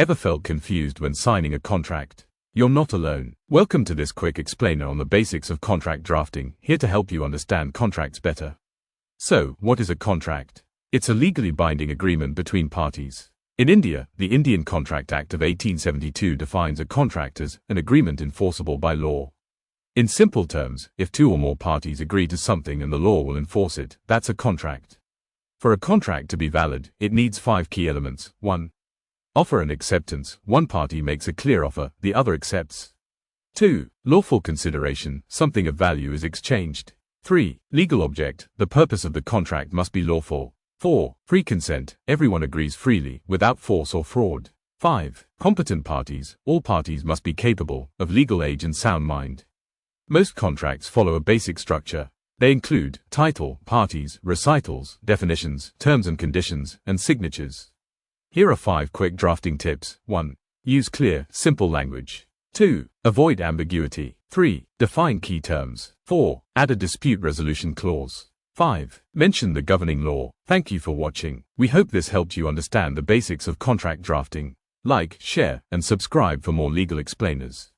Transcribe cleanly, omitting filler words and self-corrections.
Ever felt confused when signing a contract? You're not alone. Welcome to this quick explainer on the basics of contract drafting, here to help you understand contracts better. So, what is a contract? It's a legally binding agreement between parties. In India, the Indian Contract Act of 1872 defines a contract as an agreement enforceable by law. In simple terms, if two or more parties agree to something and the law will enforce it, that's a contract. For a contract to be valid, it needs 5 key elements. 1. Offer and acceptance. One party makes a clear offer, the other accepts. 2. Lawful consideration. Something of value is exchanged. 3. Legal object. The purpose of the contract must be lawful. 4. Free consent. Everyone agrees freely, without force or fraud. 5. Competent parties. All parties must be capable of legal age and sound mind. Most contracts follow a basic structure. They include title, parties, recitals, definitions, terms and conditions, and signatures. Here are 5 quick drafting tips. 1. Use clear, simple language. 2. Avoid ambiguity. 3. Define key terms. 4. Add a dispute resolution clause. 5. Mention the governing law. Thank you for watching. We hope this helped you understand the basics of contract drafting. Like, share, and subscribe for more legal explainers.